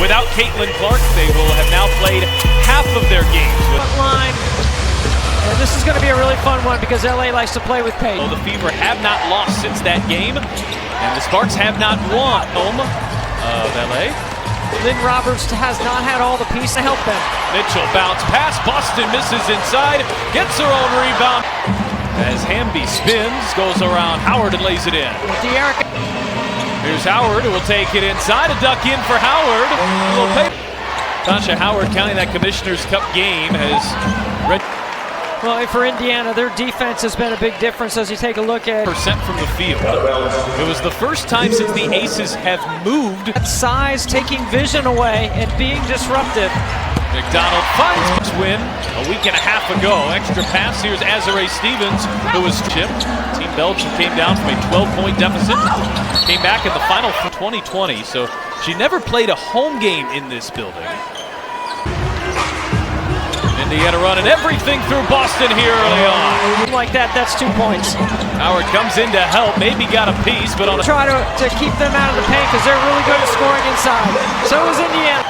Without Caitlin Clark, they will have now played half of their games. Line. And this is going to be a really fun one because LA likes to play with pace. Well, the Fever have not lost since that game, and the Sparks have not won. Home of LA. Lynn Roberts has not had all the pieces to help them. Mitchell bounce pass. Boston misses inside. Gets her own rebound. As Hamby spins, goes around Howard and lays it in. Here's Howard who will take it inside. A duck in for Howard. Tasha Howard, counting that Commissioner's Cup game, has read. Well, for Indiana, their defense has been a big difference as you take a look at percent from the field. It was the first time since the Aces have moved. That size, taking vision away and being disruptive. McDonald finds win a week and a half ago. Extra pass. Here's Azare Stevens, who was chipped. Team Belgium came down from a 12-point deficit. Came back in the final for 2020, so she never played a home game in this building. Indiana running everything through Boston here early on. Like that, that's 2 points. Howard comes in to help, maybe got a piece, but on a try to keep them out of the paint because they're really good at scoring inside. So is Indiana.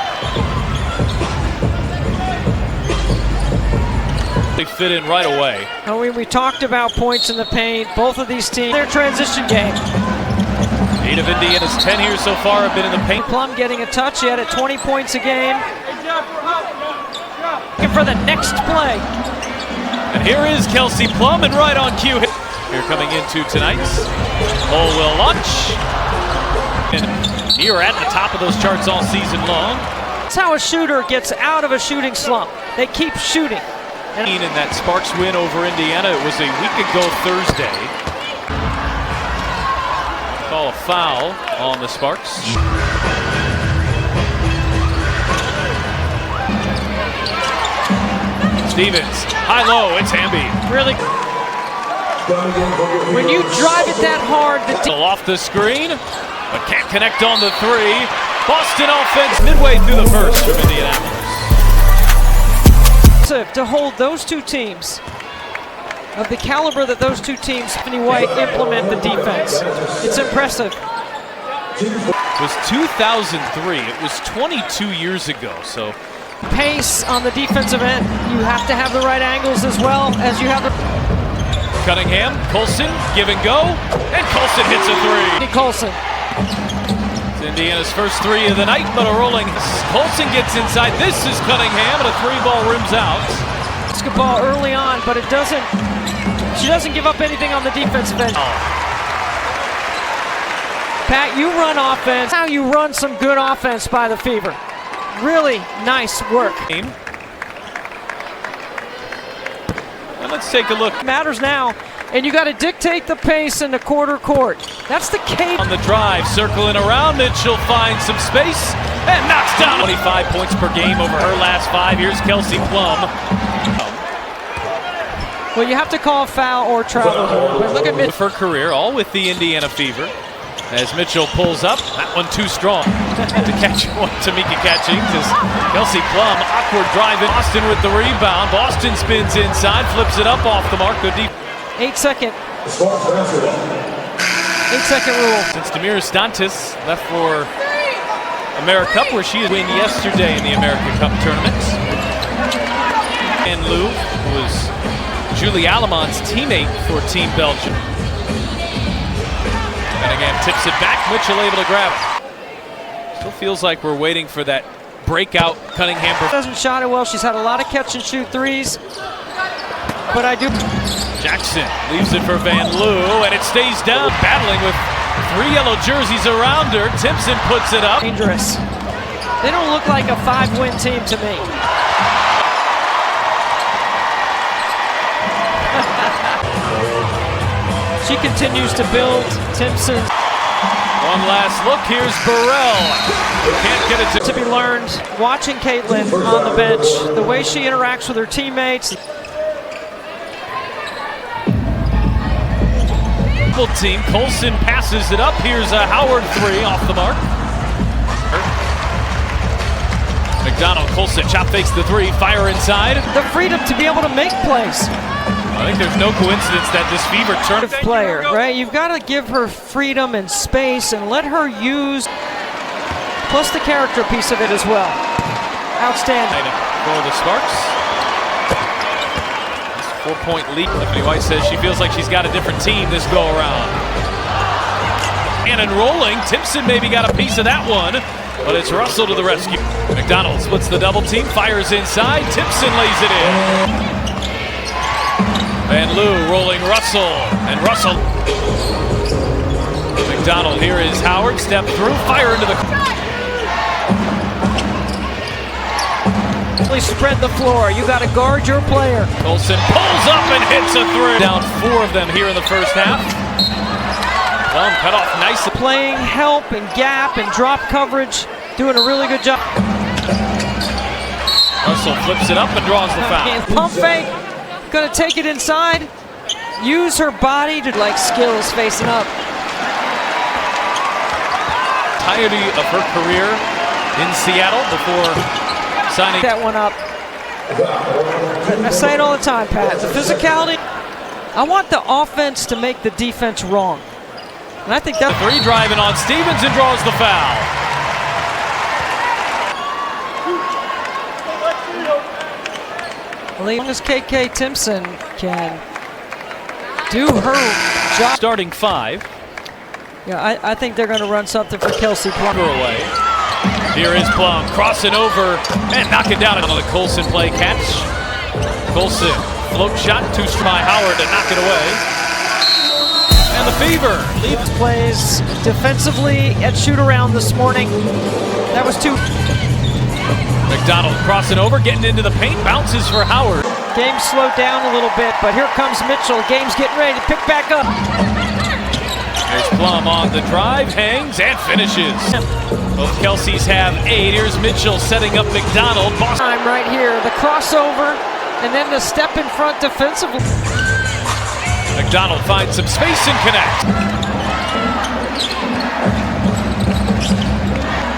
They fit in right away. We talked about points in the paint. Both of these teams, their transition game. 8 of Indiana's 10 here so far have been in the paint. Plum getting a touch yet at 20 points a game. Looking for the next play. And here is Kelsey Plum, and right on cue. Here coming into tonight's Hole will launch. And here at the top of those charts all season long. That's how a shooter gets out of a shooting slump. They keep shooting. And in that Sparks win over Indiana, it was a week ago Thursday. Call a foul on the Sparks. Stevens, high-low, it's Hamby. Really, when you drive it that hard, off the screen, but can't connect on the three. Boston offense midway through the first from Indianapolis. To hold those two teams of the caliber that those two teams, Stephanie White, implement the defense. It's impressive. It was 2003. It was 22 years ago, so. Pace on the defensive end. You have to have the right angles as well as you have the. Cunningham, Colson, give and go, and Colson hits a three. Colson. It's Indiana's first three of the night, but a rolling. Colson gets inside. This is Cunningham, and a three-ball rims out. Basketball early on, but it doesn't. She doesn't give up anything on the defensive end. Pat, you run offense. How you run some good offense by the Fever. Really nice work. And let's take a look. Matters now, and you got to dictate the pace in the quarter court. That's the key. On the drive, circling around, Mitchell finds some space and knocks down 25 points per game over her last 5 years. Kelsey Plum. Well, you have to call foul or travel here. But look at Mitchell. For her career, all with the Indiana Fever. As Mitchell pulls up, that one too strong to catch one. Tamika catching as Kelsey Plum, awkward driving. Boston with the rebound. Boston spins inside, flips it up off the mark. Good deep. 8 second. 8-second rule. Since Demira Stantis left for AmeriCup, where she win yesterday in the America Cup tournament. And Lou was Julie Alamon's teammate for Team Belgium. Cunningham tips it back, Mitchell able to grab it. Still feels like we're waiting for that breakout Cunningham. Doesn't shot it well, she's had a lot of catch and shoot threes. But I do. Jackson leaves it for Van Loo, and it stays down. Battling with 3 yellow jerseys around her. Timpson puts it up. Dangerous. They don't look like a 5-win team to me. She continues to build. Timpson. One last look. Here's Burrell. Can't get it to be learned. Watching Caitlin on the bench, the way she interacts with her teammates. Team. Colson passes it up. Here's a Howard 3 off the mark. McDonald, Colson, chop fakes the 3, fire inside. The freedom to be able to make plays. I think there's no coincidence that this Fever turn player, right? You've got to give her freedom and space and let her use. plus the character piece of it as well. Outstanding. For the Sparks. 4-point lead. Tiffany White says she feels like she's got a different team this go around. And rolling, Timpson maybe got a piece of that one, but it's Russell to the rescue. McDonald splits the double team, fires inside, Timpson lays it in. And Lou rolling Russell, and Russell. McDonald, here is Howard, step through, fire into the... Spread the floor. You got to guard your player. Colson pulls up and hits a three. Down 4 of them here in the first half. Plum cut off nicely. Playing help and gap and drop coverage. Doing a really good job. Russell flips it up and draws the foul. Pump fake. Going to take it inside. Use her body to like skills facing up. Entirety of her career in Seattle before signing that one up. I say it all the time, Pat. The physicality. I want the offense to make the defense wrong. And I think that... Three driving on Stevens and draws the foul. As long as KK Timpson can do her job. Starting 5. Yeah, I think they're going to run something for Kelsey Plum. Away. Here is Plum crossing over and knocking down on the Colson play catch. Colson float shot, too strong by Howard to knock it away. And the Fever leads plays defensively at shoot around this morning. That was too. McDonald crossing over, getting into the paint, bounces for Howard. Game slowed down a little bit, but here comes Mitchell. Game's getting ready to pick back up. There's Plum on the drive, hangs and finishes. Both Kelseys have 8. Here's Mitchell setting up McDonald. Time right here, the crossover, and then the step in front defensively. McDonald finds some space and connect.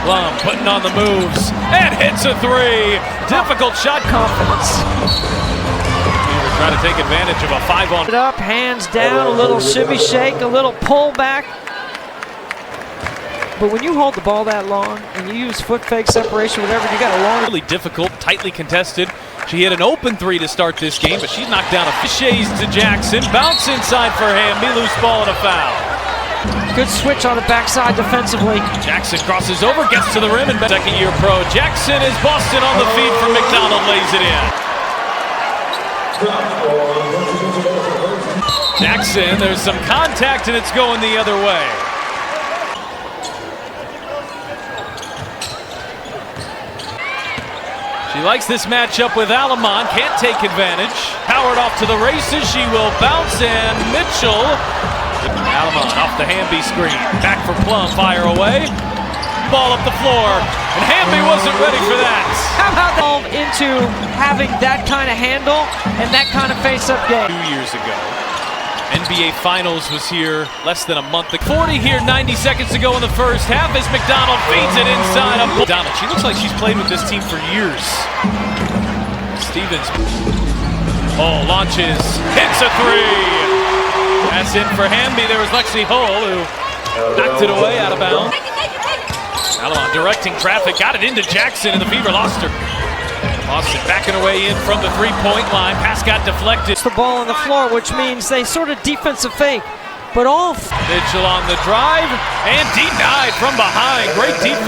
Plum putting on the moves and hits a 3. Difficult shot. Confidence. Trying to take advantage of a 5-on. Up, hands down, a little shimmy shake, a little pull back. But when you hold the ball that long and you use foot fake separation, whatever, you got a long. Really difficult, tightly contested. She hit an open 3 to start this game, but she's knocked down a shades to Jackson. Bounce inside for Hamby, loose ball and a foul. Good switch on the backside defensively. Jackson crosses over, gets to the rim, and second-year pro. Jackson is Boston on the feed from McDonald, lays it in. Jackson, there's some contact and it's going the other way. She likes this matchup with Alamon, can't take advantage. Howard off to the races, she will bounce, and Mitchell. Alamon off the Hamby screen, back for Plum, fire away. Ball up the floor, and Hamby wasn't ready for that. How about that into having that kind of handle and that kind of face-up game? 2 years ago, NBA Finals was here less than a month ago. 40 here, 90 seconds to go in the first half as McDonald feeds it inside. McDonald, she looks like she's played with this team for years. Stevens, launches, hits a 3. That's in for Hamby. There was Lexi Hull who knocked it away out of bounds. Alamon directing traffic, got it into Jackson, and the Fever lost her. Austin backing her way in from the three-point line. Pass got deflected. It's the ball on the floor, which means they sort of defensive fake, but all. Mitchell on the drive, and denied from behind. Great defense.